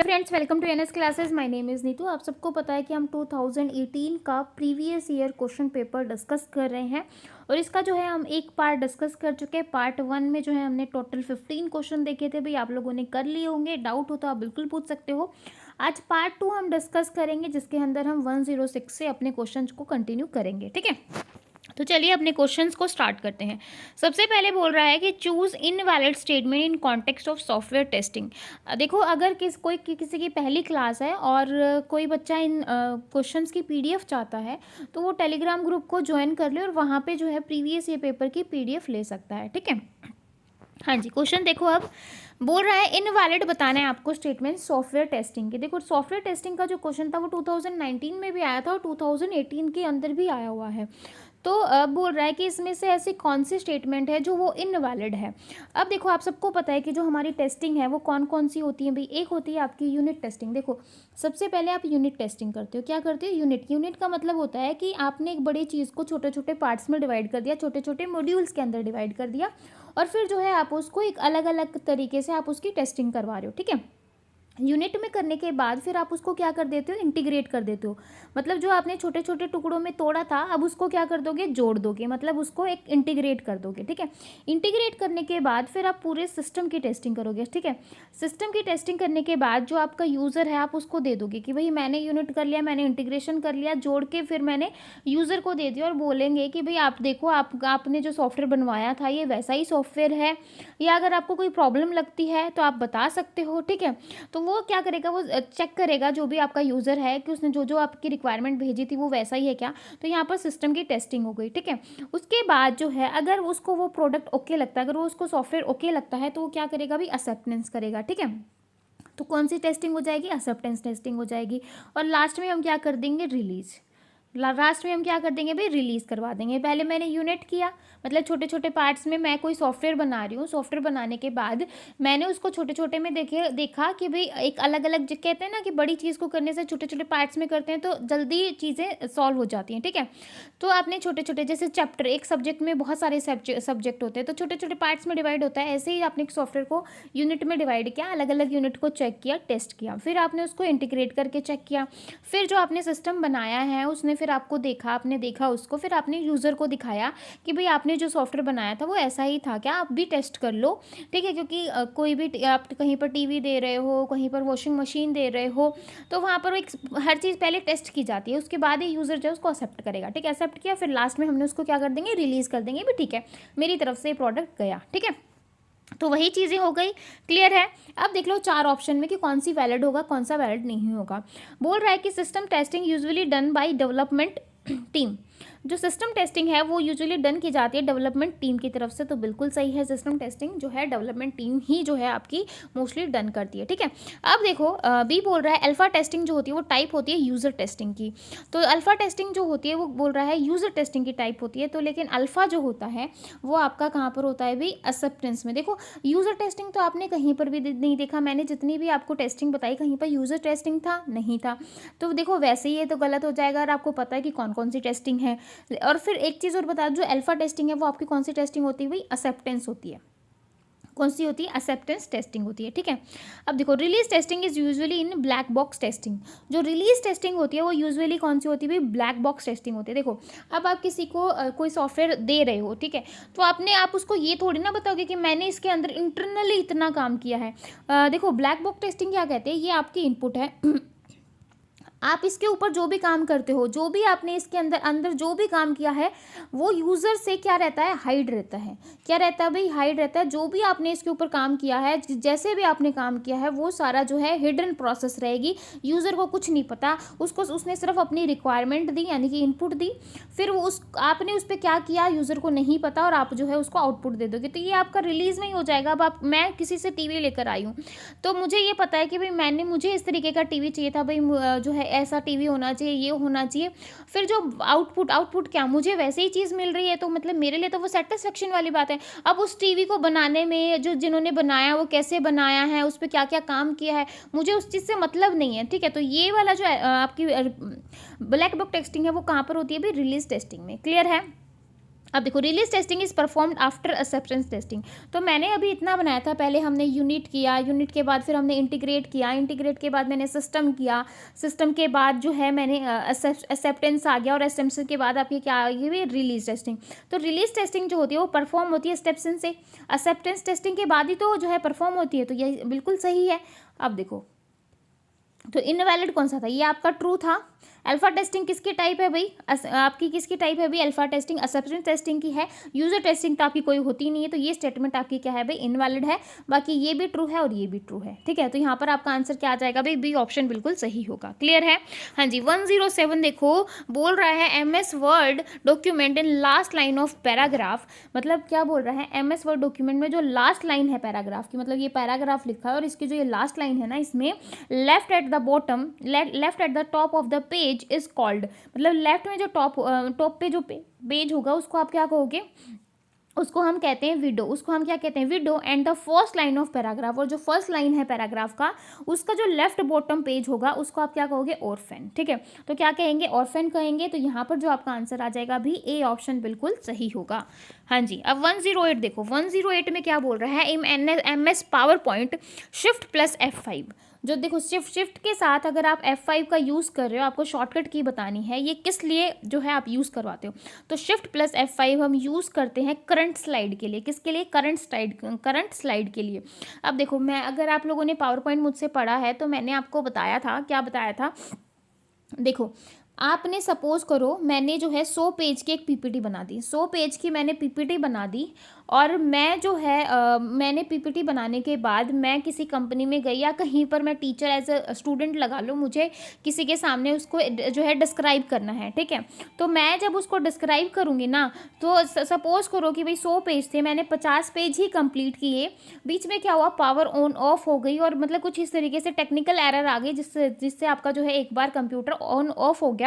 Friends, welcome to NS classes. My name is Neetu. आप सबको पता है कि हम 2018 का previous year question paper discuss कर रहे हैं और इसका जो है हम एक पार्ट डिस्कस कर चुके हैं। पार्ट 1 में जो है हमने टोटल 15 क्वेश्चन देखे थे। भाई आप लोगों ने कर लिए होंगे, डाउट हो तो आप बिल्कुल पूछ सकते हो। आज पार्ट 2 हम डिस्कस करेंगे जिसके अंदर हम 106 से अपने क्वेश्चन को कंटिन्यू करेंगे। ठीक है, तो चलिए अपने क्वेश्चंस को स्टार्ट करते हैं। सबसे पहले बोल रहा है कि choose invalid statement in context of software testing. देखो, अगर किसी की पहली क्लास है और कोई बच्चा इन क्वेश्चंस की पीडीएफ चाहता है तो वो टेलीग्राम ग्रुप को ज्वाइन कर ले और वहाँ पे जो है प्रीवियस ईयर पेपर की पीडीएफ ले सकता है। ठीक है, हाँ जी। क्वेश्चन देखो, अब बोल रहा है इनवैलिड बताना है आपको स्टेटमेंट सॉफ्टवेयर टेस्टिंग के। देखो, सॉफ्टवेयर टेस्टिंग का जो क्वेश्चन था वो 2019 में भी आया था और 2018 के अंदर भी आया हुआ है। तो अब बोल रहा है कि इसमें से ऐसी कौन सी स्टेटमेंट है जो वो इनवैलिड है। अब देखो, आप सबको पता है कि जो हमारी टेस्टिंग है वो कौन कौन सी होती है। भाई, एक होती है आपकी यूनिट टेस्टिंग। देखो, सबसे पहले आप यूनिट टेस्टिंग करते हो। क्या करते हो? यूनिट का मतलब होता है कि आपने एक बड़ी चीज़ को छोटे छोटे पार्ट्स में डिवाइड कर दिया, छोटे छोटे मॉड्यूल्स के अंदर डिवाइड कर दिया और फिर जो है आप उसको एक अलग अलग तरीके से आप उसकी टेस्टिंग करवा रहे हो। ठीक है, यूनिट में करने के बाद फिर आप उसको क्या कर देते हो? इंटीग्रेट कर देते हो। मतलब जो आपने छोटे छोटे टुकड़ों में तोड़ा था, अब उसको क्या कर दोगे? जोड़ दोगे, मतलब उसको एक इंटीग्रेट कर दोगे। ठीक है, इंटीग्रेट करने के बाद फिर आप पूरे सिस्टम की टेस्टिंग करोगे। ठीक है, सिस्टम की टेस्टिंग करने के बाद जो आपका यूज़र है आप उसको दे दोगे कि भाई मैंने यूनिट कर लिया, मैंने इंटीग्रेशन कर लिया, जोड़ के फिर मैंने यूज़र को दे दिया और बोलेंगे कि भाई आप देखो, आपने जो सॉफ्टवेयर बनवाया था ये वैसा ही सॉफ्टवेयर है, या अगर आपको कोई प्रॉब्लम लगती है तो आप बता सकते हो। ठीक है, तो वो क्या करेगा? वो चेक करेगा जो भी आपका यूज़र है कि उसने जो जो आपकी रिक्वायरमेंट भेजी थी वो वैसा ही है क्या। तो यहाँ पर सिस्टम की टेस्टिंग हो गई। ठीक है, उसके बाद जो है अगर उसको वो प्रोडक्ट ओके लगता है, अगर वो उसको सॉफ्टवेयर ओके लगता है तो वो क्या करेगा? भी एक्सेप्टेंस करेगा। ठीक है, तो कौन सी टेस्टिंग हो जाएगी? एक्सेप्टेंस टेस्टिंग हो जाएगी। और लास्ट में हम क्या कर देंगे? रिलीज। लास्ट में हम क्या कर देंगे भाई? रिलीज़ करवा देंगे। पहले मैंने यूनिट किया, मतलब छोटे छोटे पार्ट्स में मैं कोई सॉफ्टवेयर बना रही हूँ। सॉफ्टवेयर बनाने के बाद मैंने उसको छोटे छोटे में देखा कि भाई एक अलग अलग, जो कहते हैं ना कि बड़ी चीज़ को करने से छोटे छोटे पार्ट्स में करते हैं तो जल्दी चीज़ें सॉल्व हो जाती हैं। ठीक है, तो आपने छोटे छोटे, जैसे चैप्टर, एक सब्जेक्ट में बहुत सारे सब्जेक्ट होते हैं तो छोटे छोटे पार्ट्स में डिवाइड होता है, ऐसे ही आपने एक सॉफ्टवेयर को यूनिट में डिवाइड किया, अलग अलग यूनिट को चेक किया, टेस्ट किया, फिर आपने उसको इंटीग्रेट करके चेक किया। फिर जो आपने सिस्टम बनाया है उसने फिर आपको देखा, आपने देखा उसको, फिर आपने यूज़र को दिखाया कि भाई आपने जो सॉफ्टवेयर बनाया था वो ऐसा ही था क्या, आप भी टेस्ट कर लो। ठीक है, क्योंकि कोई भी आप कहीं पर टीवी दे रहे हो, कहीं पर वॉशिंग मशीन दे रहे हो, तो वहाँ पर एक हर चीज़ पहले टेस्ट की जाती है, उसके बाद ही यूज़र जो है उसको एक्सेप्ट करेगा। ठीक है, एक्सेप्ट किया, फिर लास्ट में हमने उसको क्या कर देंगे? रिलीज़ कर देंगे भी। ठीक है, मेरी तरफ से ये प्रोडक्ट गया। ठीक है, तो वही चीज़ें हो गई। क्लियर है? अब देख लो 4 ऑप्शन में कि कौन सी वैलिड होगा, कौन सा वैलिड नहीं होगा। बोल रहा है कि system testing usually done by development team. जो सिस्टम टेस्टिंग है वो यूजुअली डन की जाती है डेवलपमेंट टीम की तरफ से, तो बिल्कुल सही है। सिस्टम टेस्टिंग जो है डेवलपमेंट टीम ही जो है आपकी मोस्टली डन करती है। ठीक है, अब देखो बी बोल रहा है अल्फा टेस्टिंग जो होती है वो टाइप होती है यूज़र टेस्टिंग की। तो अल्फा टेस्टिंग जो होती है वो बोल रहा है यूज़र टेस्टिंग की टाइप होती है, तो लेकिन अल्फा जो होता है वो आपका कहाँ पर होता है भाई? एक्सेप्टेंस में। देखो, यूज़र टेस्टिंग तो आपने कहीं पर भी नहीं देखा, मैंने जितनी भी आपको टेस्टिंग बताई कहीं पर यूज़र टेस्टिंग था नहीं था। तो देखो वैसे ही ये तो गलत हो जाएगा और आपको पता है कि कौन कौन सी टेस्टिंग है। और फिर एक चीज़ और बता, जो अल्फा टेस्टिंग है वो आपकी कौन सी टेस्टिंग होती है भाई? एक्सेप्टेंस होती है। कौन सी होती है? एक्सेप्टेंस टेस्टिंग होती है। ठीक है, अब देखो release testing is usually in black box testing. जो रिलीज टेस्टिंग होती है वो यूजुअली कौन सी होती है भाई? ब्लैक बॉक्स टेस्टिंग होती है। देखो, अब आप किसी को कोई सॉफ्टवेयर दे रहे हो, ठीक है, तो आप उसको ये थोड़ी ना बताओगे कि मैंने इसके अंदर इंटरनली इतना काम किया है। देखो, ब्लैक बॉक्स टेस्टिंग क्या कहते हैं? ये आपकी इनपुट है आप इसके ऊपर जो भी काम करते हो, जो भी आपने इसके अंदर अंदर जो भी काम किया है वो यूज़र से क्या रहता है? हाइड रहता है। क्या रहता है भाई? हाइड रहता है। जो भी आपने इसके ऊपर काम किया है, जैसे भी आपने काम किया है, वो सारा जो है हिडन प्रोसेस रहेगी, यूज़र को कुछ नहीं पता। उसने सिर्फ अपनी रिक्वायरमेंट दी, यानी कि इनपुट दी, फिर वो आपने उस पर क्या किया यूज़र को नहीं पता और आप जो है उसको आउटपुट दे दोगे, तो ये आपका रिलीज़ नहीं हो जाएगा। अब मैं किसी से टीवी लेकर आई हूँ तो मुझे ये पता है कि भाई मुझे इस तरीके का टीवी चाहिए था भाई, जो है ऐसा टीवी होना चाहिए, ये होना चाहिए। फिर जो आउटपुट क्या, मुझे वैसे ही चीज़ मिल रही है, तो मतलब मेरे लिए तो वो सेटिस्फेक्शन वाली बात है। अब उस टीवी को बनाने में जिन्होंने बनाया वो कैसे बनाया है, उस पर क्या क्या काम किया है, मुझे उस चीज़ से मतलब नहीं है। ठीक है, तो ये वाला जो आपकी ब्लैक बॉक्स टेस्टिंग है वो कहाँ पर होती है भाई? रिलीज टेस्टिंग में। क्लियर है? अब देखो release testing is performed after acceptance testing. तो मैंने अभी इतना बनाया था, पहले हमने यूनिट किया, यूनिट के बाद फिर हमने इंटीग्रेट किया, इंटीग्रेट के बाद मैंने सिस्टम किया, सिस्टम के बाद जो है मैंने एक्सेप्टेंस आ गया, और एक्सेप्टेंस के बाद आपकी क्या आ गई, रिलीज टेस्टिंग। तो रिलीज टेस्टिंग जो होती है वो परफॉर्म होती है एक्सेप्टेंस से, एक्सेप्टेंस टेस्टिंग के बाद ही तो जो है परफॉर्म होती है, तो ये बिल्कुल सही है। अब देखो तो इनवैलिड कौन सा था, ये आपका ट्रू था। अल्फा टेस्टिंग किसकी टाइप है भाई, आपकी किसकी टाइप है भाई, अल्फा टेस्टिंग एक्सेप्टेंस टेस्टिंग की है। यूजर टेस्टिंग तो आपकी कोई होती नहीं है, तो ये स्टेटमेंट आपकी क्या है भाई, इनवैलिड है। बाकी ये भी ट्रू है और ये भी ट्रू है, ठीक है। तो यहाँ पर आपका आंसर क्या आ जाएगा भाई, बी ऑप्शन बिल्कुल सही होगा। क्लियर है। हाँ जी, 107 देखो बोल रहा है MS word document in last line of paragraph. मतलब क्या बोल रहा है, MS वर्ड डॉक्यूमेंट में जो लास्ट लाइन है पैराग्राफ की, मतलब ये पैराग्राफ लिखा है और इसकी जो ये लास्ट लाइन है ना, इसमें left at the bottom, left at the top of the page is called, मतलब लेफ्ट में जो टॉप पे जो पेज होगा उसको आप क्या कहोगे, उसको हम कहते हैं विडो, उसको हम क्या कहते हैं, window. And the first line of paragraph, और जो फर्स्ट लाइन है पैराग्राफ का उसका जो लेफ्ट बॉटम पेज होगा उसको आप क्या कहोगे, ऑर्फेन, ठीक है। तो क्या कहेंगे, ऑर्फेन कहेंगे। तो यहाँ पर जो आपका आंसर आ जाएगा भी ए ऑप्शन बिल्कुल सही होगा। हाँ जी, अब 108 देखो, 108 में क्या बोल रहा है, MS power point shift plus F5। जो देखो शिफ्ट के साथ अगर आप F5 का यूज़ कर रहे हो, आपको शॉर्टकट की बतानी है, ये किस लिए जो है आप यूज़ करवाते हो। तो शिफ्ट प्लस F5 हम यूज़ करते हैं करंट स्लाइड के लिए। किसके लिए, करंट स्लाइड के लिए। अब देखो मैं, अगर आप लोगों ने पावर पॉइंट मुझसे पढ़ा है तो मैंने आपको बताया था, क्या बताया था, देखो आपने सपोज करो मैंने जो है 100 पेज की एक PPT बना दी, 100 पेज की मैंने PPT बना दी, और मैं जो है मैंने PPT बनाने के बाद मैं किसी कंपनी में गई या कहीं पर मैं टीचर एज अ स्टूडेंट लगा लो, मुझे किसी के सामने उसको जो है डिस्क्राइब करना है, ठीक है। तो मैं जब उसको डिस्क्राइब करूँगी ना, तो सपोज करो कि भाई 100 पेज थे, मैंने 50 पेज ही कंप्लीट किए, बीच में क्या हुआ, पावर ऑन ऑफ हो गई, और मतलब कुछ इस तरीके से टेक्निकल एरर आ गई जिससे आपका जो है एक बार कंप्यूटर ऑन ऑफ हो गया।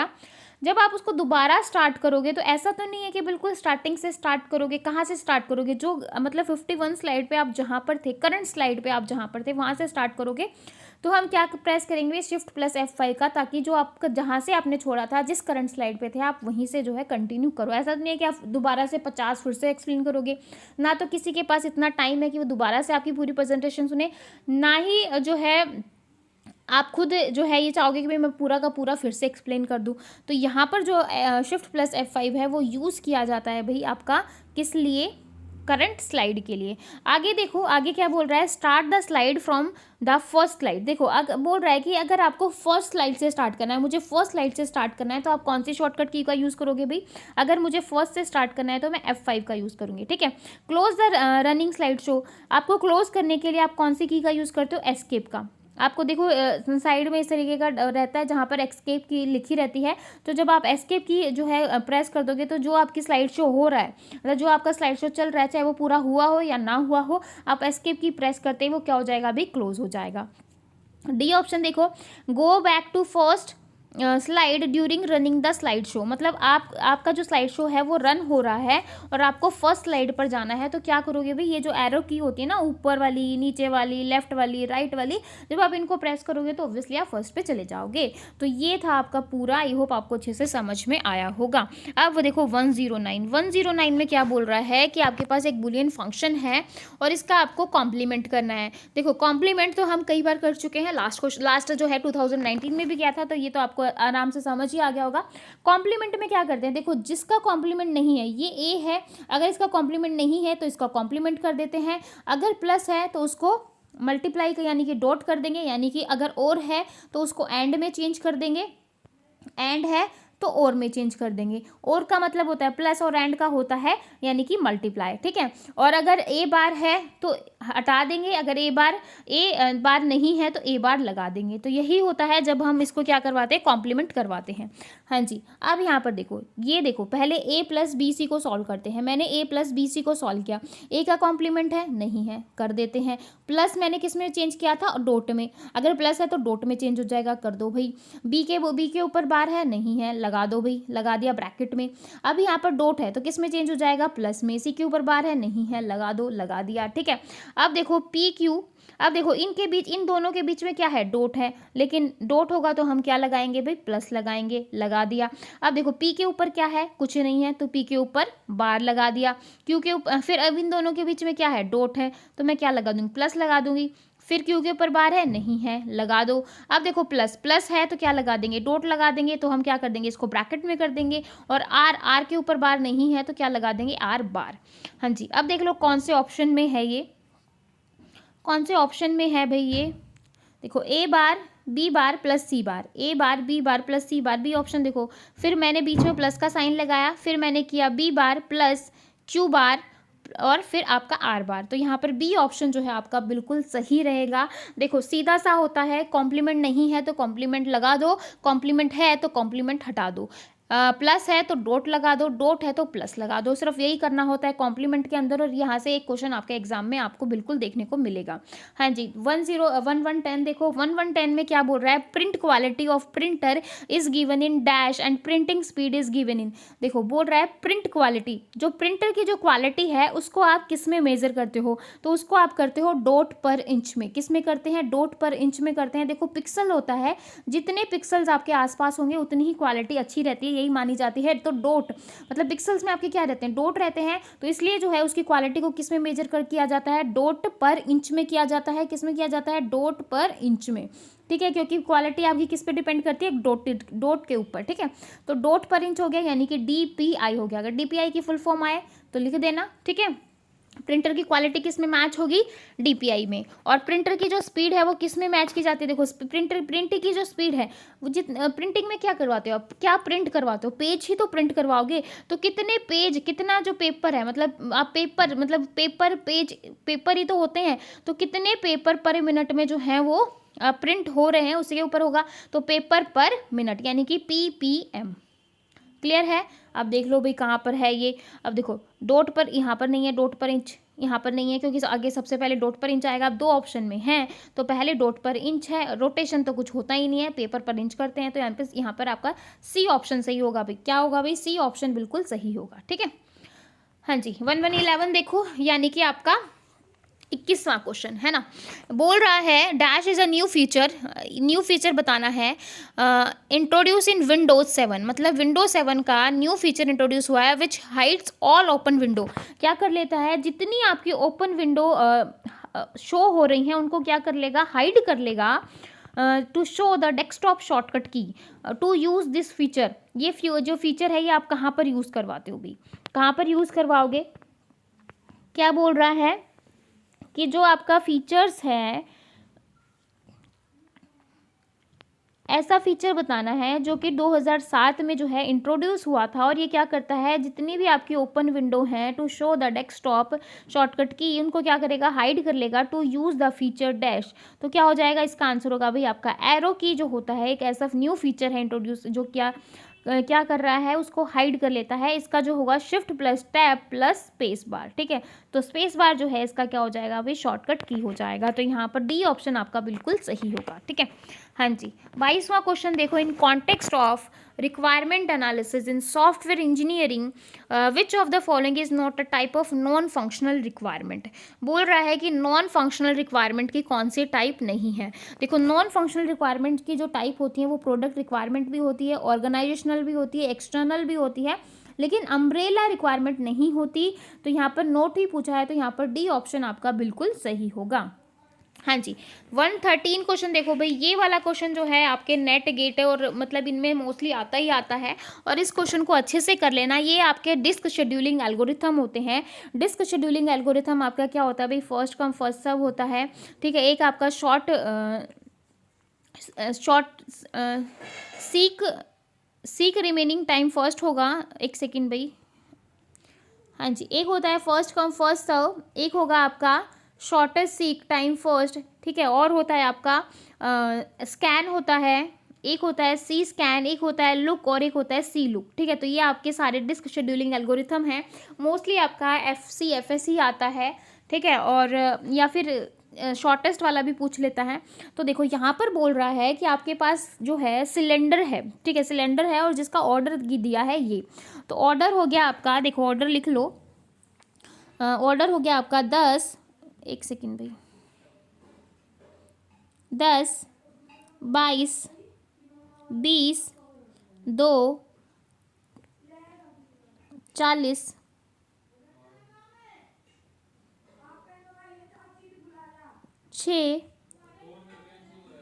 जब आप उसको दोबारा स्टार्ट करोगे तो ऐसा तो नहीं है कि बिल्कुल स्टार्टिंग से स्टार्ट करोगे, कहाँ से स्टार्ट करोगे, जो मतलब 51 स्लाइड पे आप जहाँ पर थे, करंट स्लाइड पे आप जहाँ पर थे वहाँ से स्टार्ट करोगे। तो हम क्या प्रेस करेंगे, शिफ्ट प्लस F5 का, ताकि जो आपका जहाँ से आपने छोड़ा था, जिस करंट स्लाइड पे थे आप वहीं से जो है कंटिन्यू करो। ऐसा नहीं है कि आप दोबारा से 50 फिर से एक्सप्लेन करोगे, ना तो किसी के पास इतना टाइम है कि वो दोबारा से आपकी पूरी प्रेजेंटेशन सुने, ना ही जो है आप खुद जो है ये चाहोगे कि भाई मैं पूरा का पूरा फिर से एक्सप्लेन कर दूं। तो यहाँ पर जो शिफ्ट प्लस F5 है वो यूज़ किया जाता है भाई आपका किस लिए, करंट स्लाइड के लिए। आगे देखो, आगे क्या बोल रहा है, start the slide from the first slide. देखो बोल रहा है कि अगर आपको फर्स्ट स्लाइड से स्टार्ट करना है, मुझे फर्स्ट स्लाइड से स्टार्ट करना है, तो आप कौन सी शॉर्टकट की का यूज़ करोगे भाई, अगर मुझे फर्स्ट से स्टार्ट करना है तो मैं F5 का यूज़ करूँगी, ठीक है। Close the running slide show, आपको क्लोज करने के लिए आप कौन सी की का यूज़ करते हो, एस्केप का। आपको देखो साइड में इस तरीके का रहता है जहाँ पर एस्केप की लिखी रहती है, तो जब आप एस्केप की जो है प्रेस कर दोगे तो जो आपकी स्लाइड शो हो रहा है, मतलब जो आपका स्लाइड शो चल रहा है, चाहे वो पूरा हुआ हो या ना हुआ हो, आप एस्केप की प्रेस करते ही वो क्या हो जाएगा अभी, क्लोज हो जाएगा। डी ऑप्शन देखो, go back to first slide during running the slide show, मतलब आपका जो स्लाइड शो है वो रन हो रहा है और आपको फर्स्ट स्लाइड पर जाना है, तो क्या करोगे भाई, ये जो एरो की होती है ना, ऊपर वाली, नीचे वाली, लेफ्ट वाली, राइट वाली, जब आप इनको प्रेस करोगे तो ऑब्वियसली आप फर्स्ट पे चले जाओगे। तो ये था आपका पूरा, आई होप आपको अच्छे से समझ में आया होगा। अब वो देखो 109 में क्या बोल रहा है कि आपके पास एक बुलियन फंक्शन है और इसका आपको कॉम्प्लीमेंट करना है। देखो कॉम्प्लीमेंट तो हम कई बार कर चुके हैं, लास्ट जो है 2019 में भी किया था, तो ये तो आपको आराम से समझ ही आ गया होगा। कॉम्प्लीमेंट में क्या करते हैं, देखो जिसका कॉम्प्लीमेंट नहीं है, ये ए है, अगर इसका कॉम्प्लीमेंट नहीं है तो इसका कॉम्प्लीमेंट कर देते हैं, अगर प्लस है तो उसको मल्टीप्लाई का यानी कि डॉट कर देंगे, यानी कि अगर और है तो उसको एंड में चेंज कर देंगे, एंड है तो और में चेंज कर देंगे। और का मतलब होता है प्लस और एंड का होता है यानी कि मल्टीप्लाई, ठीक है। और अगर ए बार है तो हटा देंगे, अगर ए बार नहीं है तो ए बार लगा देंगे। तो यही होता है जब हम इसको क्या करवाते हैं, कॉम्प्लीमेंट करवाते हैं। हाँ जी, अब यहाँ पर देखो, ये देखो पहले ए प्लस बी सी को सॉल्व करते हैं। मैंने ए प्लस बी सी को सॉल्व किया, ए का कॉम्प्लीमेंट है, नहीं है, कर देते हैं। प्लस मैंने किस में चेंज किया था, डॉट में, अगर प्लस है तो डॉट में चेंज हो जाएगा, कर दो भाई। बी के ऊपर बार है, नहीं है, लगा दो भाई, लगा दिया ब्रैकेट में। अब यहाँ पर डॉट है तो किस में चेंज हो जाएगा, प्लस में। सी के ऊपर बार है, नहीं है, लगा दो, लगा दिया, ठीक है। अब देखो पी क्यू, अब देखो इनके बीच, इन दोनों के बीच में क्या है, डॉट है, लेकिन डॉट होगा तो हम क्या लगाएंगे भाई, प्लस लगाएंगे, लगा दिया। अब देखो पी के ऊपर क्या है, कुछ नहीं है, तो पी के ऊपर बार लगा दिया। क्यू के ऊपर, फिर अब इन दोनों के बीच में क्या है, डॉट है, तो मैं क्या लगा दूंगी, प्लस लगा दूंगी। फिर क्यू के ऊपर बार है, नहीं है, लगा दो। अब देखो प्लस प्लस है तो क्या लगा देंगे, डॉट लगा देंगे, तो हम क्या कर देंगे, इसको ब्रैकेट में कर देंगे। और आर, आर के ऊपर बार नहीं है तो क्या लगा देंगे, आर बार। हाँ जी, अब देख लो कौन से ऑप्शन में है ये, कौन से ऑप्शन में है भाई ये, देखो ए बार बी बार प्लस सी बार, ए बार बी बार प्लस सी बार, बी ऑप्शन देखो। फिर मैंने बीच में प्लस का साइन लगाया, फिर मैंने किया B bar plus Q bar और फिर आपका आर बार, तो यहाँ पर बी ऑप्शन जो है आपका बिल्कुल सही रहेगा। देखो सीधा सा होता है, कॉम्प्लीमेंट नहीं है तो कॉम्प्लीमेंट लगा दो, कॉम्प्लीमेंट है तो कॉम्प्लीमेंट हटा दो, प्लस है तो डॉट लगा दो, डॉट है तो प्लस लगा दो, सिर्फ यही करना होता है कॉम्प्लीमेंट के अंदर। और यहाँ से एक क्वेश्चन आपके एग्जाम में आपको बिल्कुल देखने को मिलेगा। हाँ जी, 1110 देखो, 1110 में क्या बोल रहा है, print quality of printer is given in dash and printing speed is given in, देखो बोल रहा है प्रिंट क्वालिटी, जो प्रिंटर की जो क्वालिटी है उसको आप किस में मेजर करते हो, तो उसको आप करते हो डॉट पर इंच में। किस में करते हैं, डॉट पर इंच में करते हैं। देखो पिक्सल होता है, जितने पिक्सल्स आपके आसपास होंगे उतनी ही क्वालिटी अच्छी रहती है, यही मानी जाती है। तो डॉट मतलब पिक्सल्स में आपके क्या रहते हैं, डॉट रहते हैं, तो इसलिए जो है उसकी क्वालिटी को किस में मेजर कर किया जाता है, डॉट पर इंच में किया जाता है। किस में किया जाता है, डॉट पर इंच में, ठीक है, क्योंकि क्वालिटी आपकी किस पे डिपेंड करती है, डॉट के ऊपर, ठीक है। तो डॉट पर इंच हो गया, यानी कि DPI हो गया। अगर DPI की फुल फॉर्म आए तो लिख देना, ठीक है। प्रिंटर की क्वालिटी किस में मैच होगी, DPI में। और प्रिंटर की जो स्पीड है वो किस में मैच की जाती है, देखो प्रिंटिंग की जो स्पीड है वो प्रिंटिंग में क्या करवाते हो आप, क्या प्रिंट करवाते हो, पेज ही तो प्रिंट करवाओगे। तो कितने पेज, कितना जो पेपर है, मतलब आप पेपर, मतलब पेपर पेज, पेपर ही तो होते हैं, तो कितने पेपर पर मिनट में जो है वो प्रिंट हो रहे हैं उसके ऊपर होगा। तो पेपर पर मिनट यानी कि PPM। क्लियर है। अब देख लो भाई कहाँ पर है ये, अब देखो डॉट पर, यहाँ पर नहीं है, डॉट पर इंच यहाँ पर नहीं है, क्योंकि आगे सबसे पहले डॉट पर इंच आएगा। अब दो ऑप्शन में है तो पहले डॉट पर इंच है, रोटेशन तो कुछ होता ही नहीं है, पेपर पर इंच करते हैं, तो यहाँ पर आपका सी ऑप्शन सही होगा भाई। क्या होगा भाई, सी ऑप्शन बिल्कुल सही होगा, ठीक है। हाँ जी, 1111 देखो, यानी कि आपका 21वां क्वेश्चन है ना, बोल रहा है dash is a new feature बताना है इंट्रोड्यूस इन विंडोज 7, मतलब विंडोज 7 का न्यू फीचर इंट्रोड्यूस हुआ है विच हाइड्स ऑल ओपन विंडो। क्या कर लेता है, जितनी आपकी ओपन विंडो शो हो रही हैं उनको क्या कर लेगा, हाइड कर लेगा। To show the desktop shortcut key to use this feature, ये जो फीचर है ये आप कहाँ पर यूज़ करवाते हो भी, कहाँ पर यूज़ करवाओगे। क्या बोल रहा है कि जो आपका फीचर्स है, ऐसा फीचर बताना है जो कि 2007 में जो है इंट्रोड्यूस हुआ था, और ये क्या करता है, जितनी भी आपकी ओपन विंडो है to show the desktop shortcut key, उनको क्या करेगा, हाइड कर लेगा। To use the feature dash, तो क्या हो जाएगा, इसका आंसर होगा भाई आपका एरो की। जो होता है एक ऐसा न्यू फीचर है इंट्रोड्यूस, जो क्या कर रहा है, उसको हाइड कर लेता है। इसका जो होगा shift plus tab plus space bar, ठीक है। तो स्पेस बार जो है इसका क्या हो जाएगा भाई, शॉर्टकट की हो जाएगा। तो यहाँ पर डी ऑप्शन आपका बिल्कुल सही होगा, ठीक है। हाँ जी, 22वां क्वेश्चन देखो, in context of requirement analysis in software engineering which of the following is not a type of non functional requirement. बोल रहा है कि नॉन फंक्शनल रिक्वायरमेंट की कौन सी टाइप नहीं है। देखो नॉन फंक्शनल रिक्वायरमेंट की जो टाइप होती है वो प्रोडक्ट रिक्वायरमेंट भी होती है, ऑर्गेनाइजेशनल भी होती है, एक्सटर्नल भी होती है, लेकिन अम्ब्रेला रिक्वायरमेंट नहीं होती। तो यहाँ पर नोट ही पूछा है, तो यहाँ पर डी ऑप्शन आपका बिल्कुल सही होगा। हाँ जी, 113 क्वेश्चन देखो भाई, ये वाला क्वेश्चन जो है आपके नेट गेट है, और मतलब इनमें मोस्टली आता ही आता है, और इस क्वेश्चन को अच्छे से कर लेना। ये आपके डिस्क शेड्यूलिंग एल्गोरिथम होते हैं। डिस्क शेड्यूलिंग एल्गोरिथम आपका क्या होता है भाई, फर्स्ट कम फर्स्ट सर्व होता है, ठीक है। एक आपका short seek remaining time first होगा, एक सेकेंड भाई, हाँ जी, एक होता है फर्स्ट कम फर्स्ट सर्व, एक होगा आपका शॉर्टेस्ट सीक टाइम फर्स्ट, ठीक है, और होता है आपका स्कैन होता है, एक होता है सी स्कैन, एक होता है लुक, और एक होता है सी लुक, ठीक है। तो ये आपके सारे डिस्क शेड्यूलिंग एल्गोरिथम हैं। मोस्टली आपका FSC आता है, ठीक है, और या फिर शॉर्टेस्ट वाला भी पूछ लेता है। तो देखो यहाँ पर बोल रहा है कि आपके पास जो है सिलेंडर है, ठीक है, सिलेंडर है, और जिसका ऑर्डर दिया है ये, तो ऑर्डर हो गया आपका, देखो ऑर्डर लिख लो, ऑर्डर हो गया आपका 10, एक सेकेंड भाई, 10, 22, 20, 2, 40, 6,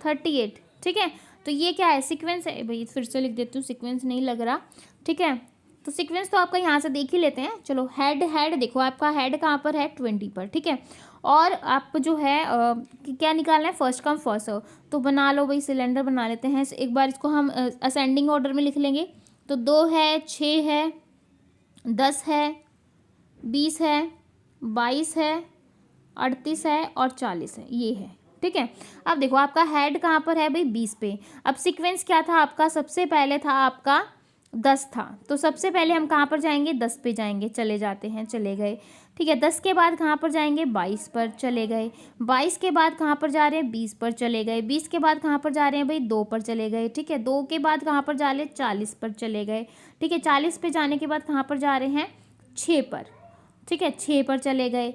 38। ठीक है, तो ये क्या है, सीक्वेंस है भाई, फिर से लिख देती हूँ, सीक्वेंस नहीं लग रहा। ठीक है, तो सीक्वेंस तो आपका यहाँ से देख ही लेते हैं। चलो हेड, हेड देखो आपका हेड कहाँ पर है, 20 पर। ठीक है, और आप जो है क्या निकालना है, फर्स्ट कम फर्स्ट सर्व। तो बना लो भाई, सिलेंडर बना लेते हैं एक बार, इसको हम असेंडिंग ऑर्डर में लिख लेंगे। तो 2 है, 6 है, 10 है, 20 है, 22 है, 38 है और 40 है, ये है। ठीक है, अब देखो आपका हेड कहाँ पर है भाई, 20 पे। अब सीक्वेंस क्या था आपका, सबसे पहले था आपका 10 था, तो सबसे पहले हम कहाँ पर जाएंगे, 10 पे जाएंगे, चले जाते हैं, चले गए। ठीक है, 10 के बाद कहाँ पर जाएंगे, 22 पर, चले गए। 22 के बाद कहाँ पर जा रहे हैं, 20 पर, चले गए। 20 के बाद कहाँ पर जा रहे हैं भाई, 2 पर, चले गए। ठीक है, 2 के बाद कहाँ पर जा रहे हैं, 40 पर, चले गए। ठीक है, 40 पे जाने के बाद कहाँ पर जा रहे हैं, 6 पर। ठीक है, 6 पर चले गए।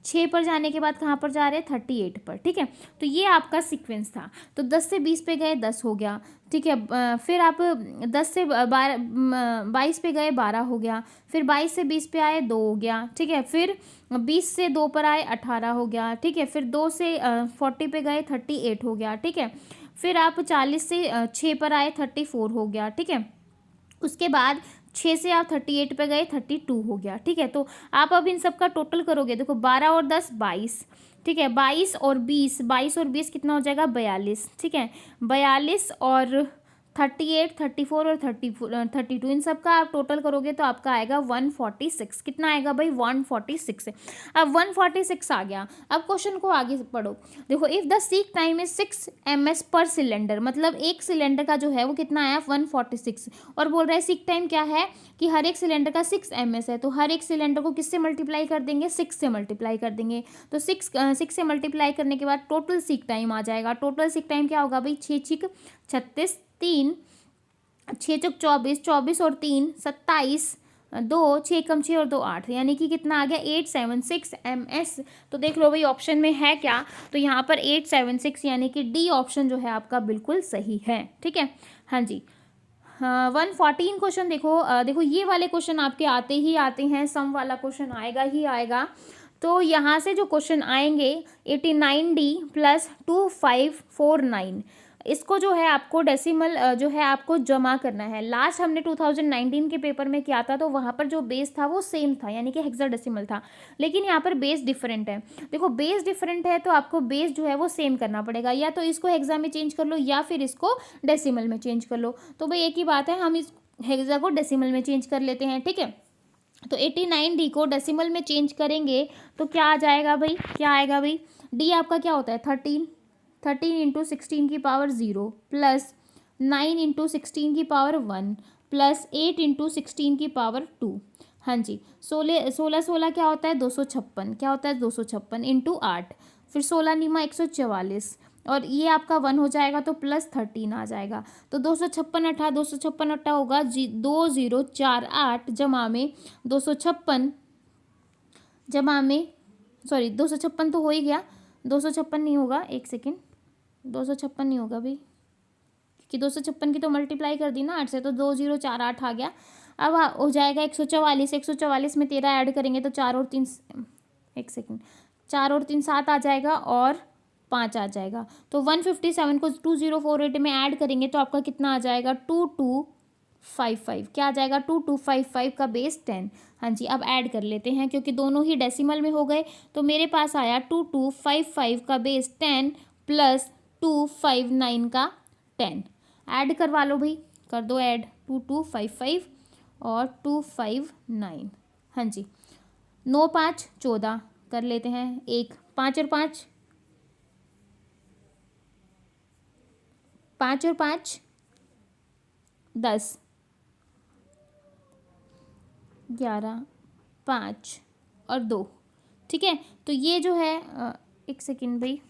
6 पर जाने के बाद कहाँ पर जा रहे हैं, 38 पर। ठीक है, तो ये आपका सीक्वेंस था। तो 10 से 20 पे गए, 10 हो गया। ठीक है, फिर आप 10 से 22 पे गए, 12 हो गया। फिर 22 से 20 पे आए, 2 हो गया। ठीक है, फिर 20 से 2 पर आए, 18 हो गया। ठीक है, फिर 2 से 40 पे गए, 38 हो गया। ठीक है, फिर आप 40 से 6 पर आए, 34 हो गया। ठीक है, उसके बाद 6 से आप 38 पे गए, 32 हो गया। ठीक है, तो आप अब इन सब का टोटल करोगे, देखो 12 और 10, 22। ठीक है, 22 और 20, 22 और 20 कितना हो जाएगा, 42। ठीक है, 42 और 38, 34 और 32, इन सब का आप टोटल करोगे तो आपका आएगा 146। कितना आएगा भाई, 146। अब 146 आ गया। अब क्वेश्चन को आगे पढ़ो। देखो, if the seek time is 6 ms पर सिलेंडर, मतलब एक सिलेंडर का जो है वो कितना आया, 146। और बोल रहा है सीक टाइम क्या है, कि हर एक सिलेंडर का 6 ms है, तो हर एक सिलेंडर को किससे मल्टीप्लाई कर देंगे, 6 से मल्टीप्लाई कर देंगे। तो 6 से मल्टीप्लाई करने के बाद टोटल सीक टाइम आ जाएगा। टोटल सीक टाइम क्या होगा भाई, 6 6 36, 3 6 चौक 24, 24 और 3 27, 2 6 कम 6 और 2 8, यानी कि कितना आ गया, 876 ms। तो देख लो भाई ऑप्शन में है क्या, तो यहाँ पर 876, यानी कि डी ऑप्शन जो है आपका बिल्कुल सही है। ठीक है, हाँ जी। हाँ, 114 क्वेश्चन देखो, देखो ये वाले क्वेश्चन आपके आते ही आते हैं, सम वाला क्वेश्चन आएगा ही आएगा। तो यहाँ से जो क्वेश्चन आएंगे, 89D प्लस 2549, इसको जो है आपको डेसिमल जो है आपको जमा करना है। लास्ट हमने 2019 के पेपर में किया था, तो वहाँ पर जो बेस था वो सेम था, यानी कि हेक्साडेसिमल था, लेकिन यहाँ पर बेस डिफरेंट है। देखो बेस डिफरेंट है तो आपको बेस जो है वो सेम करना पड़ेगा, या तो इसको हेक्सा में चेंज कर लो या फिर इसको डेसिमल में चेंज कर लो। तो भाई एक ही बात है, हम इस हेक्सा को डेसिमल में चेंज कर लेते हैं। ठीक है, तो 89D को डेसिमल में चेंज करेंगे तो क्या आ जाएगा भाई, क्या आएगा भाई, डी आपका क्या होता है, 13, 13 इंटू 16 की पावर 0 प्लस 9 इंटू 16 की पावर 1 प्लस 8 इंटू 16 की पावर 2। हाँ जी, 16 16 16 क्या होता है, 256, क्या होता है, 256 इंटू 8, फिर 16 निमा 144, और ये आपका 1 हो जाएगा तो प्लस 13 आ जाएगा। तो 256 अट्ठा होगा 2048 जमा में 256 जमा में, सॉरी 256 तो हो ही गया, 256 नहीं होगा, एक सेकेंड, 256 नहीं होगा भाई, क्योंकि 256 की तो मल्टीप्लाई कर दी ना 8 से, तो 2048 आ गया। अब हो जाएगा 144, 144 में 13 ऐड करेंगे तो 4 और 3, एक सेकेंड, 4 और 3 7 आ जाएगा और 5 आ जाएगा। तो 157 को 2048 में ऐड करेंगे तो आपका कितना आ जाएगा, 2255, क्या आ जाएगा, 2255 का बेस 10। हाँ जी, अब ऐड कर लेते हैं क्योंकि दोनों ही डेसिमल में हो गए, तो मेरे पास आया 2255 का बेस 10 प्लस 259 का 10। ऐड करवा लो भाई, कर दो ऐड, 2255 और 259। हाँ जी, 9 5 14 कर लेते हैं, 1 5 और 5, 5 और 5 10, 11 5 और 2। ठीक है, तो ये जो है एक सेकेंड भाई,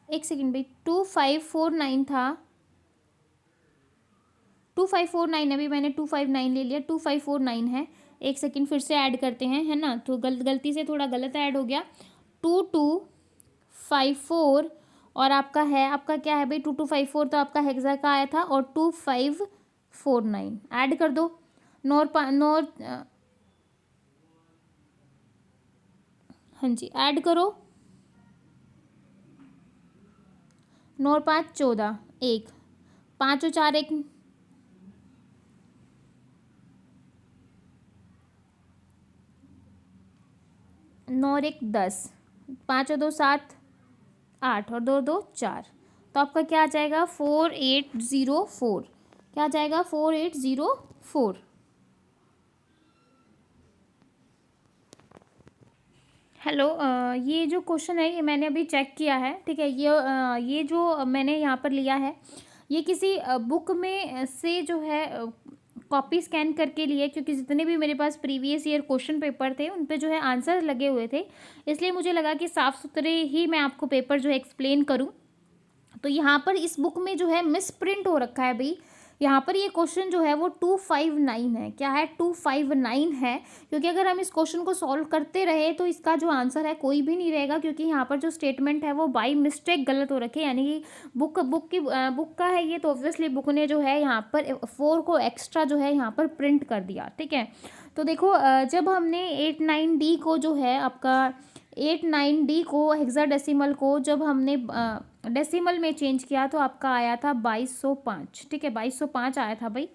एक सेकेंड भाई, 2549 था, 2549, अभी मैंने 259 ले लिया, 2549 है। एक सेकंड फिर से ऐड करते हैं, है ना, तो गलती से थोड़ा गलत ऐड हो गया। 2254 और आपका क्या है भाई, 2254 तो आपका हेक्सा का आया था, और 2549 ऐड कर दो। हाँ जी ऐड करो। 9 और 5 14, 1 5 और 4 1, 9 और 1 10, 5 और 2 7, 8 और 2 2 4, तो आपका क्या आ जाएगा 4804। क्या आ जाएगा 4804। हेलो, ये जो क्वेश्चन है ये मैंने अभी चेक किया है, ठीक है। ये जो मैंने यहाँ पर लिया है ये किसी बुक में से जो है कॉपी स्कैन करके लिए, क्योंकि जितने भी मेरे पास प्रीवियस ईयर क्वेश्चन पेपर थे उन पे जो है आंसर लगे हुए थे, इसलिए मुझे लगा कि साफ़ सुथरे ही मैं आपको पेपर जो है एक्सप्लेन करूँ। तो यहाँ पर इस बुक में जो है मिस प्रिंट हो रखा है भाई। यहाँ पर ये क्वेश्चन जो है वो 259 है। क्या है 259 है, क्योंकि अगर हम इस क्वेश्चन को सॉल्व करते रहे तो इसका जो आंसर है कोई भी नहीं रहेगा, क्योंकि यहाँ पर जो स्टेटमेंट है वो बाई मिस्टेक गलत हो रखे, यानी कि बुक का है ये, तो ऑब्वियसली बुक ने जो है यहाँ पर 4 को एक्स्ट्रा जो है यहाँ पर प्रिंट कर दिया, ठीक है। तो देखो जब हमने 89D को जो है आपका 89D को हेक्साडेसिमल को जब हमने डेसिमल में चेंज किया तो आपका आया था 2205, ठीक है। 2205 आया था भाई,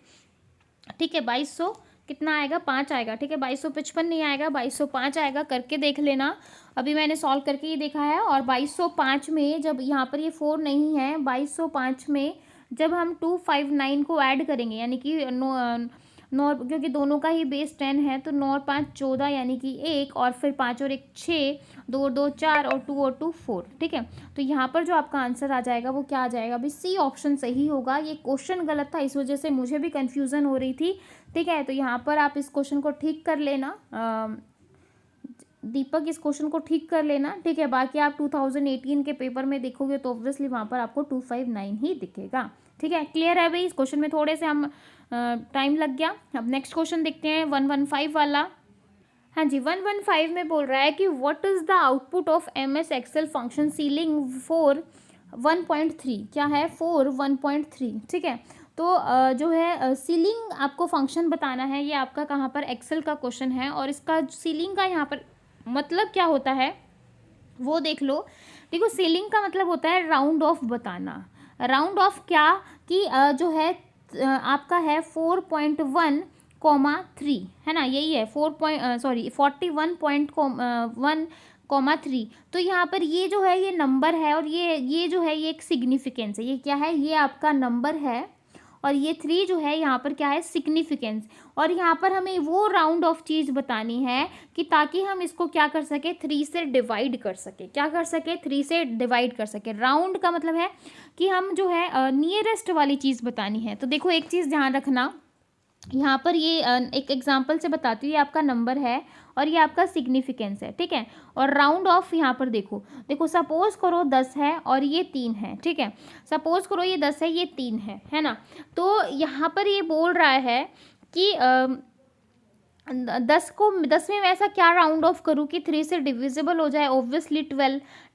ठीक है। 2200 कितना आएगा 5 आएगा, ठीक है। 2255 नहीं आएगा, 2205 आएगा, करके देख लेना। अभी मैंने सॉल्व करके ही देखा है। और 2205 में जब यहाँ पर ये 4 नहीं है, 2205 में जब हम 259 को ऐड करेंगे, यानी कि नौ, क्योंकि दोनों का ही बेस 10 है, तो 9 और 5 14, यानी कि 1, और फिर 5 और 1 6, 2 और 2 4, और 2 और 2 4, ठीक है। तो यहाँ पर जो आपका आंसर आ जाएगा वो क्या आ जाएगा अभी, सी ऑप्शन सही होगा। ये क्वेश्चन गलत था, इस वजह से मुझे भी कन्फ्यूज़न हो रही थी, ठीक है। तो यहाँ पर आप इस क्वेश्चन को ठीक कर लेना, दीपक इस क्वेश्चन को ठीक कर लेना, ठीक है। बाकी आप 2018 के पेपर में देखोगे तो ऑब्वियसली वहाँ पर आपको 259 ही दिखेगा, ठीक है। क्लियर है भाई, इस क्वेश्चन में थोड़े से हम टाइम लग गया। अब नेक्स्ट क्वेश्चन देखते हैं 115 वाला। हाँ जी, 115 में बोल रहा है कि what is the output of MS Excel function ceiling for 1.3। क्या है 1.3, ठीक है। तो जो है सीलिंग आपको फंक्शन बताना है, ये आपका कहाँ पर एक्सेल का क्वेश्चन है, और इसका सीलिंग का यहाँ पर मतलब क्या होता है वो देख लो। देखो सीलिंग का मतलब होता है राउंड ऑफ बताना। राउंड ऑफ क्या कि जो है आपका है 4.1,3, है ना, यही है 41.1,3। तो यहाँ पर ये जो है ये नंबर है, और ये जो है ये एक सिग्निफिकेंस है। ये क्या है, ये आपका नंबर है, और ये 3 जो है यहाँ पर क्या है सिग्निफिकेंस। और यहाँ पर हमें वो राउंड ऑफ चीज़ बतानी है कि ताकि हम इसको क्या कर सके 3 से डिवाइड कर सके। क्या कर सके 3 से डिवाइड कर सके। राउंड का मतलब है कि हम जो है नियरेस्ट वाली चीज़ बतानी है। तो देखो एक चीज़ ध्यान रखना, यहाँ पर ये एक एग्जांपल से बताती हूँ। ये आपका नंबर है और ये आपका सिग्निफिकेंस है, ठीक है। और राउंड ऑफ यहाँ पर देखो सपोज करो 10 है और ये 3 है, ठीक है। सपोज करो ये 10 है, ये 3 है ना। तो यहाँ पर ये बोल रहा है कि 10 में मैं ऐसा क्या राउंड ऑफ करूँ कि 3 से डिविजिबल हो जाए। ऑब्वियसली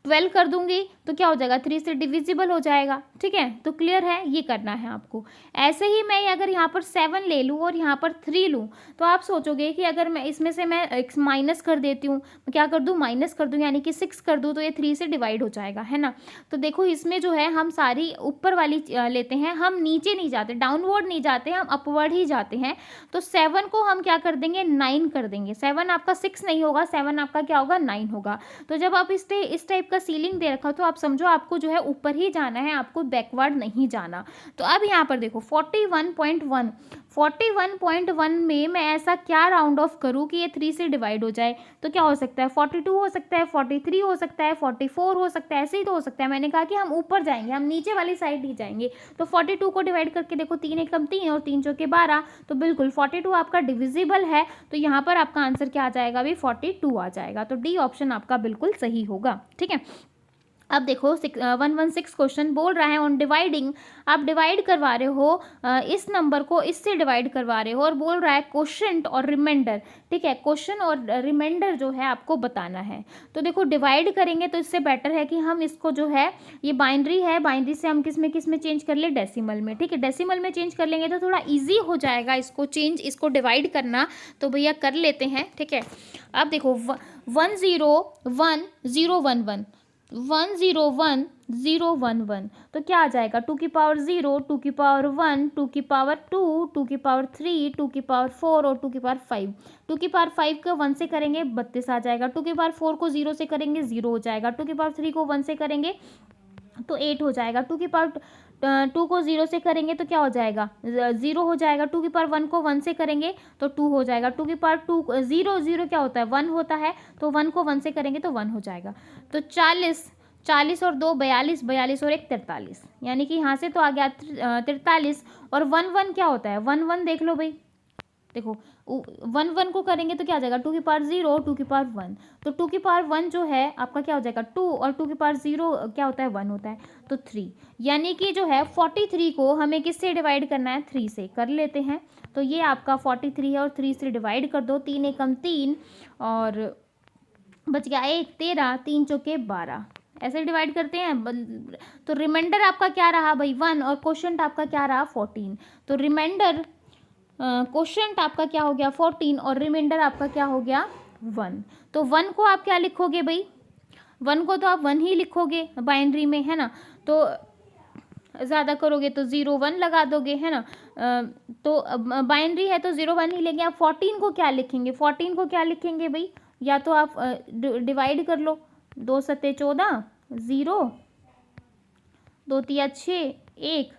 12 कर दूंगी तो क्या हो जाएगा 3 से डिविजिबल हो जाएगा, ठीक है। तो क्लियर है, ये करना है आपको। ऐसे ही मैं अगर यहाँ पर 7 ले लूँ और यहाँ पर 3 लूँ तो आप सोचोगे कि अगर मैं इसमें से मैं x माइनस कर देती हूँ, क्या कर दूँ माइनस कर दूँ, यानी कि 6 कर दूँ, तो ये 3 से डिवाइड हो जाएगा, है ना। तो देखो इसमें जो है हम सारी ऊपर वाली लेते हैं, हम नीचे नहीं जाते, डाउनवर्ड नहीं जाते, हम अपवर्ड ही जाते हैं। तो 7 को हम क्या कर देंगे 9 कर देंगे। 7 आपका 6 नहीं होगा, 7 आपका क्या होगा 9 होगा। तो जब आप इस टाइप का सीलिंग दे रखा तो आप समझो आपको जो है ऊपर ही जाना है, आपको बैकवर्ड नहीं जाना। तो अब यहाँ पर देखो 41.1 में मैं ऐसा क्या राउंड ऑफ करूँ कि ये 3 से डिवाइड हो जाए। तो क्या हो सकता है 42 हो सकता है, 43 हो सकता है, 44 हो सकता है, ऐसे ही तो हो सकता है। मैंने कहा कि हम ऊपर जाएंगे, हम नीचे वाली साइड ही जाएंगे। तो 42 को डिवाइड करके देखो 3 एकम 3 और 3 चौके 12, तो बिल्कुल 42 आपका डिविजिबल है। तो यहाँ पर आपका आंसर क्या आ जाएगा अभी 42 आ जाएगा। तो डी ऑप्शन आपका बिल्कुल सही होगा, ठीक है। अब देखो 116 क्वेश्चन बोल रहा है ऑन डिवाइडिंग, आप डिवाइड करवा रहे हो इस नंबर को इससे डिवाइड करवा रहे हो और बोल रहा है क्वोशंट और रिमाइंडर। ठीक है, क्वोशंट और रिमाइंडर जो है आपको बताना है। तो देखो डिवाइड करेंगे तो इससे बेटर है कि हम इसको जो है, ये बाइनरी है, बाइनरी से हम किस में चेंज कर ले, डेसिमल में। ठीक है, डेसिमल में चेंज कर लेंगे तो थोड़ा ईजी हो जाएगा इसको चेंज, इसको डिवाइड करना। तो भैया कर लेते हैं। ठीक है, अब देखो 101 011 101 011, तो क्या आ जाएगा 2 की पावर 0, 2 की पावर 1, 2 की पावर 2, 2 की पावर 3, 2 की पावर 4 और 2 की पावर 5। 2 की पावर 5 को 1 से करेंगे 32 आ जाएगा, 2 की पावर 4 को 0 से करेंगे 0 हो जाएगा, 2 की पावर 3 को 1 से करेंगे तो 8 हो जाएगा, 2 की पावर 2 को 0 से करेंगे तो क्या हो जाएगा 0 हो जाएगा, 2 की पावर 1 को 1 से करेंगे तो 2 हो जाएगा, 2 की पावर 2 0 0 क्या होता है 1 होता है, तो 1 को 1 से करेंगे तो 1 हो जाएगा। तो 40 40 और 2 42, 42 और 1 43, यानी कि यहाँ से तो आ गया 43। और 1 1 क्या होता है 1 1 देख लो भाई, देखो 1 1 को करेंगे तो क्या आ जाएगा 2 की पावर 0, 2 की पावर 1, तो 2 की पावर 1 जो है आपका क्या हो जाएगा 2 और 2 की पावर 0 क्या होता है 1 होता है, तो 3। यानी कि जो है 43 को हमें किससे डिवाइड करना है 3 से, कर लेते हैं। तो ये आपका 43 है और 3 से डिवाइड कर दो, 3 एकम 3 और बच गया 1 13, 3 चौके 12, ऐसे डिवाइड करते हैं। तो रिमाइंडर आपका क्या रहा भाई 1 और क्वोशंट आपका क्या रहा 14। तो रिमाइंडर क्वोशंट आपका क्या हो गया 14 और रिमाइंडर आपका क्या हो गया 1। तो 1 को आप क्या लिखोगे भाई, 1 को तो आप 1 ही लिखोगे बाइनरी में, है ना। तो ज़्यादा करोगे तो 0 1 लगा दोगे, है ना। तो बाइनरी है तो 0 1 ही लेंगे। आप 14 को क्या लिखेंगे, 14 को क्या लिखेंगे भाई, या तो आप डिवाइड कर लो, 2 सत्ते 14, 0 2 तिया 6, 1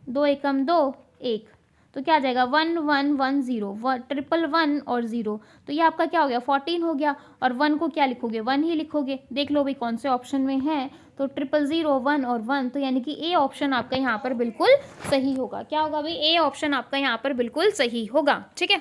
2 एकम 2 1, तो क्या आ जाएगा 1 1 1 0 ट्रिपल 1 और 0, तो ये आपका क्या हो गया 14 हो गया। और 1 को क्या लिखोगे 1 ही लिखोगे, देख लो भाई कौन से ऑप्शन में है, तो 000 1 और 1, तो यानी कि ए ऑप्शन आपका यहाँ पर बिल्कुल सही होगा। क्या होगा भाई, ए ऑप्शन आपका यहाँ पर बिल्कुल सही होगा। ठीक है,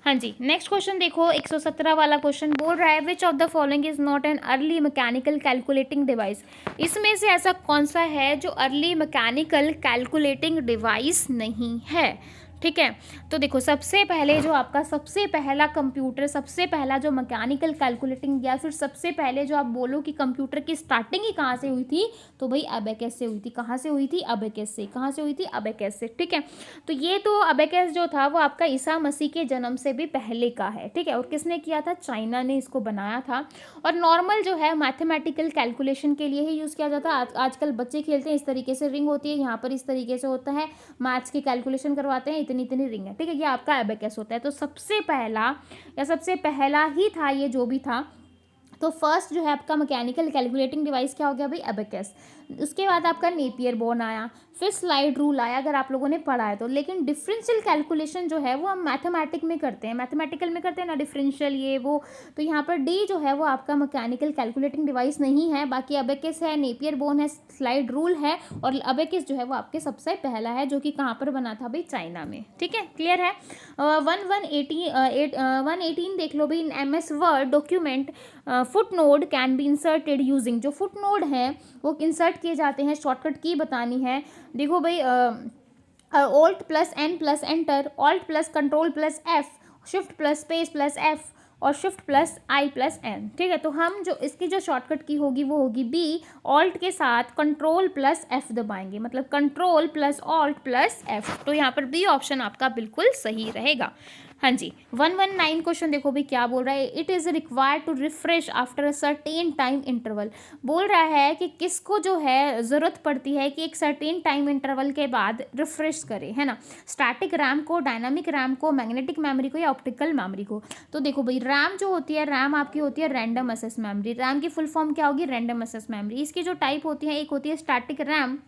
हाँ जी। नेक्स्ट क्वेश्चन देखो 117 वाला क्वेश्चन बोल रहा है which of the following is not an early mechanical calculating device. इसमें से ऐसा कौन सा है जो अर्ली मैकेनिकल कैलकुलेटिंग डिवाइस नहीं है। ठीक है, तो देखो सबसे पहले जो आपका सबसे पहला कंप्यूटर, सबसे पहला जो मैकेनिकल कैलकुलेटिंग या फिर सबसे पहले जो आप बोलो कि कंप्यूटर की स्टार्टिंग ही कहाँ से हुई थी, तो भाई अबेकस से हुई थी। कहाँ से हुई थी, अबेकस से। कहाँ से हुई थी, अबेकस से। ठीक है, तो ये तो अबेकस जो था वो आपका ईसा मसीह के जन्म से भी पहले का है। ठीक है, और किसने किया था, चाइना ने इसको बनाया था। और नॉर्मल जो है मैथमेटिकल कैलकुलेशन के लिए ही यूज़ किया जाता है। आजकल बच्चे खेलते हैं, इस तरीके से रिंग होती है, यहाँ पर इस तरीके से होता है, मैथ्स की कैलकुलेशन करवाते हैं, इतनी इतनी रिंग है। ठीक है, ये आपका एबेकस होता है। तो सबसे पहला या सबसे पहला ही था ये जो भी था, तो फर्स्ट जो है आपका मैकेनिकल कैलकुलेटिंग डिवाइस क्या हो गया भाई, एबेकस। उसके बाद आपका नेपियर बोन आया, फिर स्लाइड रूल आया, अगर आप लोगों ने पढ़ा है तो। लेकिन डिफरेंशियल कैलकुलेशन जो है वो हम मैथमेटिक में करते हैं, मैथमेटिकल में करते हैं ना डिफरेंशियल ये वो। तो यहाँ पर डी जो है वो आपका मैकेनिकल कैलकुलेटिंग डिवाइस नहीं है। बाकी अबेकस है, नेपियर बोन है, स्लाइड रूल है, और अबेकस जो है वो आपके सबसे पहला है, जो कि कहाँ पर बना था भाई, चाइना में। ठीक है, क्लियर है। 118 देख लो भाई, इन MS word document foot node can be inserted using. जो फुट नोड है वो इंसर्ट किए जाते हैं, शॉर्टकट की बतानी है। देखो भाई alt plus N plus enter, alt plus control plus F, shift plus space plus F और shift plus I plus N. ठीक है, तो हम जो इसकी जो शॉर्टकट की होगी वो होगी बी, ऑल्ट के साथ कंट्रोल प्लस एफ दबाएंगे, मतलब control plus alt plus F. तो यहाँ पर बी ऑप्शन आपका बिल्कुल सही रहेगा। हाँ जी। 119 क्वेश्चन देखो भी क्या बोल रहा है, it is required to refresh after a certain time interval. बोल रहा है कि किसको जो है ज़रूरत पड़ती है कि एक सर्टेन टाइम इंटरवल के बाद रिफ्रेश करे, है ना। स्टैटिक रैम को, डायनामिक रैम को, मैग्नेटिक मेमोरी को या ऑप्टिकल मेमोरी को। तो देखो भाई रैम जो होती है, रैम आपकी होती है रैंडम एक्सेस मेमोरी। रैम की फुल फॉर्म क्या होगी, रैंडम एक्सेस मेमोरी। इसकी जो टाइप होती है, एक होती है स्टैटिक रैम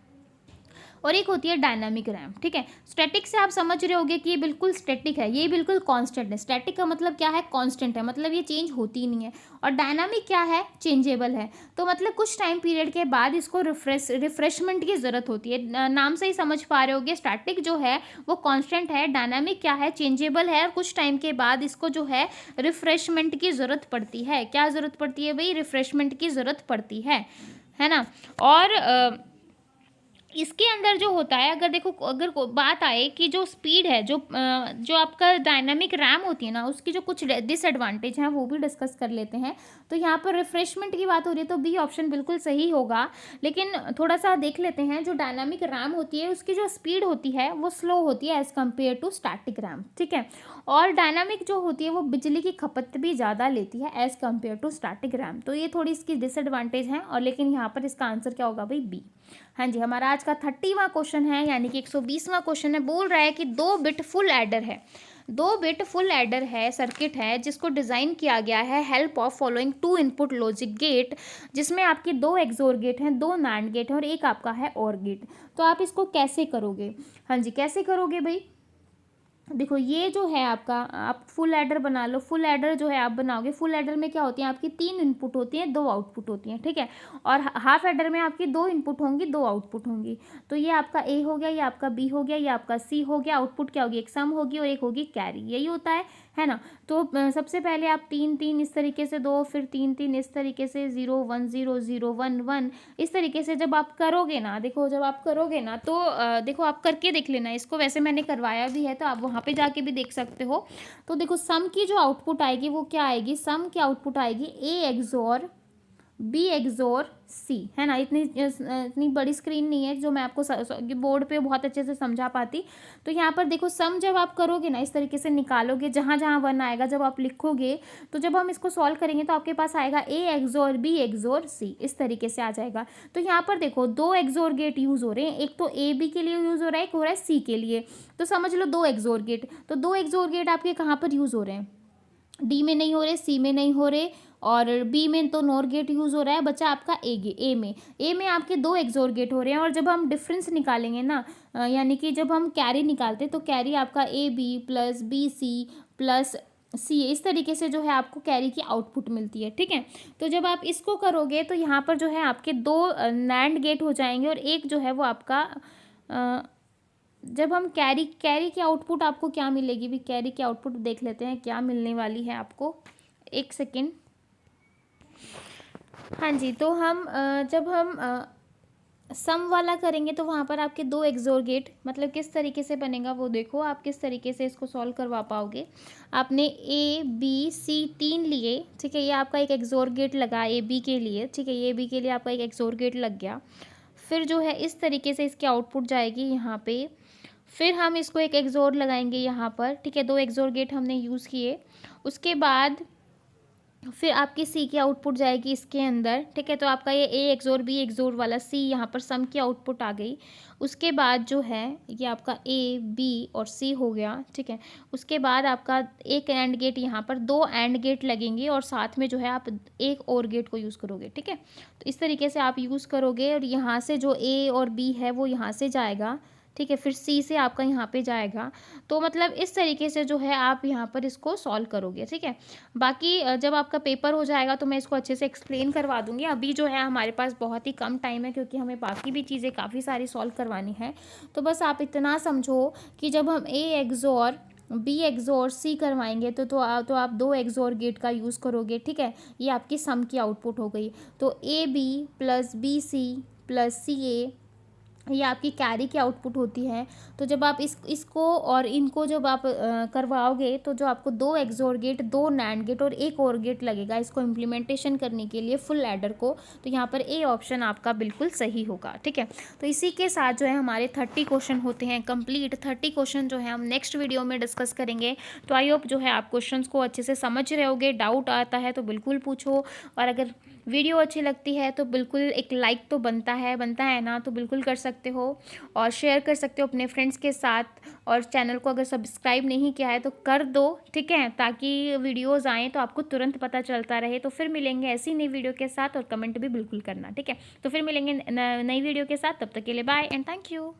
और एक होती है डायनामिक रैम। ठीक है, स्टैटिक से आप समझ रहे होगे कि ये बिल्कुल स्टैटिक है, ये बिल्कुल कांस्टेंट है। स्टैटिक का मतलब क्या है, कांस्टेंट है, मतलब ये चेंज होती ही नहीं है। और डायनामिक क्या है, चेंजेबल है। तो मतलब कुछ टाइम पीरियड के बाद इसको रिफ्रेशमेंट की ज़रूरत होती है। नाम से ही समझ पा रहे होगे, स्टैटिक जो है वो कांस्टेंट है, डायनामिक क्या है, चेंजेबल है, और कुछ टाइम के बाद इसको जो है रिफ्रेशमेंट की ज़रूरत पड़ती है। क्या ज़रूरत पड़ती है भाई, रिफ्रेशमेंट की ज़रूरत पड़ती है। है ना। और इसके अंदर जो होता है, अगर देखो, अगर बात आए कि जो स्पीड है, जो आपका डायनामिक रैम होती है ना, उसकी जो कुछ डिसएडवांटेज हैं वो भी डिस्कस कर लेते हैं। तो यहाँ पर रिफ्रेशमेंट की बात हो रही है तो बी ऑप्शन बिल्कुल सही होगा। लेकिन थोड़ा सा देख लेते हैं, जो डायनामिक रैम होती है उसकी जो स्पीड होती है वो स्लो होती है as compared to static RAM, ठीक है। और डायनामिक जो होती है वो बिजली की खपत भी ज़्यादा लेती है as compared to static RAM. तो ये थोड़ी इसकी डिसएडवांटेज हैं। और लेकिन यहाँ पर इसका आंसर क्या होगा भाई, बी। हाँ जी, हमारा आज का 30वां क्वेश्चन है, यानी कि 120वां क्वेश्चन है। बोल रहा है कि 2 बिट फुल एडर है, 2 बिट फुल एडर है, सर्किट है, जिसको डिज़ाइन किया गया है help of following 2 input logic gate, जिसमें आपके 2 एक्सोर गेट हैं, 2 नैंड गेट हैं और एक आपका है और गेट। तो आप इसको कैसे करोगे? हाँ जी, कैसे करोगे भाई? देखो, ये जो है आपका, आप फुल एडर बना लो। फुल एडर जो है आप बनाओगे, फुल एडर में क्या होती है, आपकी 3 इनपुट होती हैं, 2 आउटपुट होती हैं, ठीक है। और हाफ एडर में आपकी 2 इनपुट होंगी, 2 आउटपुट होंगी। तो ये आपका ए हो गया, ये आपका बी हो गया, ये आपका सी हो गया। आउटपुट क्या होगी, एक सम होगी और एक होगी कैरी, यही होता है ना। तो सबसे पहले आप 3 3 इस तरीके से दो, फिर 3 3 इस तरीके से, 0 1 0 0 1 1 इस तरीके से जब आप करोगे ना, देखो जब आप करोगे ना तो देखो आप करके देख लेना इसको। वैसे मैंने करवाया भी है तो आप वहाँ पे जाके भी देख सकते हो। तो देखो, सम की जो आउटपुट आएगी वो क्या आएगी, सम की आउटपुट आएगी ए एक्सोर बी एक्सोर सी, है ना। इतनी बड़ी स्क्रीन नहीं है जो मैं आपको बोर्ड पे बहुत अच्छे से समझा पाती। तो यहाँ पर देखो, सम जब आप करोगे ना, इस तरीके से निकालोगे, जहाँ जहाँ 1 आएगा जब आप लिखोगे, तो जब हम इसको सॉल्व करेंगे तो आपके पास आएगा ए एक्सोर बी एक्सोर सी, इस तरीके से आ जाएगा। तो यहाँ पर देखो 2 एक्सोर गेट यूज़ हो रहे हैं, एक तो ए बी के लिए यूज़ हो रहा है, एक हो रहा है सी के लिए। तो समझ लो 2 एक्सोर गेट। तो 2 एक्सोर गेट आपके कहाँ पर यूज़ हो रहे हैं, डी में नहीं हो रहे, सी में नहीं हो रहे, और बी में तो नॉर गेट यूज़ हो रहा है। बचा आपका ए में आपके 2 एक्सोर गेट हो रहे हैं। और जब हम डिफरेंस निकालेंगे ना, यानी कि जब हम कैरी निकालते तो कैरी आपका A B plus B C plus C, इस तरीके से जो है आपको कैरी की आउटपुट मिलती है, ठीक है। तो जब आप इसको करोगे तो यहाँ पर जो है आपके 2 नैंड गेट हो जाएंगे और एक जो है वो आपका जब हम कैरी की आउटपुट आपको क्या मिलेगी भी, कैरी की आउटपुट देख लेते हैं क्या मिलने वाली है आपको, एक सेकेंड। हाँ जी, तो हम जब हम सम वाला करेंगे तो वहाँ पर आपके 2 एक्सोर गेट, मतलब किस तरीके से बनेगा वो देखो, आप किस तरीके से इसको सॉल्व करवा पाओगे। आपने ए बी सी 3 लिए, ठीक है, ये आपका एक एक्सोर गेट लगा ए बी के लिए, ठीक है, ए बी के लिए आपका एक एक्सोर गेट लग गया। फिर जो है इस तरीके से इसकी आउटपुट जाएगी यहाँ पे, फिर हम इसको एक एक्सोर लगाएंगे यहाँ पर, ठीक है, 2 एक्सोर गेट हमने यूज़ किए। उसके बाद फिर आपकी सी की आउटपुट जाएगी इसके अंदर, ठीक है। तो आपका ये ए एक्सोर बी एक्सोर वाला सी यहाँ पर सम की आउटपुट आ गई। उसके बाद जो है ये आपका ए बी और सी हो गया, ठीक है। उसके बाद आपका एक एंड गेट, यहाँ पर 2 एंड गेट लगेंगे और साथ में जो है आप एक और गेट को यूज़ करोगे, ठीक है। तो इस तरीके से आप यूज़ करोगे और यहाँ से जो ए और बी है वो यहाँ से जाएगा, ठीक है, फिर सी से आपका यहाँ पे जाएगा। तो मतलब इस तरीके से जो है आप यहाँ पर इसको सॉल्व करोगे, ठीक है। बाकी जब आपका पेपर हो जाएगा तो मैं इसको अच्छे से एक्सप्लेन करवा दूँगी। अभी जो है हमारे पास बहुत ही कम टाइम है क्योंकि हमें बाकी भी चीज़ें काफ़ी सारी सॉल्व करवानी है। तो बस आप इतना समझो कि जब हम ए एक्सोर बी एक्सोर सी करवाएंगे तो आप 2 एक्सोर गेट का यूज़ करोगे, ठीक है। ये आपकी सम की आउटपुट हो गई। तो A B plus B C plus C A, ये आपकी कैरी की आउटपुट होती है। तो जब आप इसको और इनको जब आप करवाओगे तो जो आपको 2 एक्सोर गेट, 2 नैंड गेट और एक और गेट लगेगा इसको इम्प्लीमेंटेशन करने के लिए फुल एडर को। तो यहाँ पर ए ऑप्शन आपका बिल्कुल सही होगा, ठीक है। तो इसी के साथ जो है हमारे 30 क्वेश्चन होते हैं कंप्लीट। 30 क्वेश्चन जो है हम नेक्स्ट वीडियो में डिस्कस करेंगे। तो आई होप जो है आप क्वेश्चन को अच्छे से समझ रहे होगे। डाउट आता है तो बिल्कुल पूछो, और अगर वीडियो अच्छी लगती है तो बिल्कुल एक लाइक तो बनता है ना, तो बिल्कुल कर सकते हो और शेयर कर सकते हो अपने फ्रेंड्स के साथ। और चैनल को अगर सब्सक्राइब नहीं किया है तो कर दो, ठीक है, ताकि वीडियोस आएँ तो आपको तुरंत पता चलता रहे। तो फिर मिलेंगे ऐसी नई वीडियो के साथ, और कमेंट भी बिल्कुल करना, ठीक है। तो फिर मिलेंगे नई वीडियो के साथ, तब तक के लिए बाय एंड थैंक यू।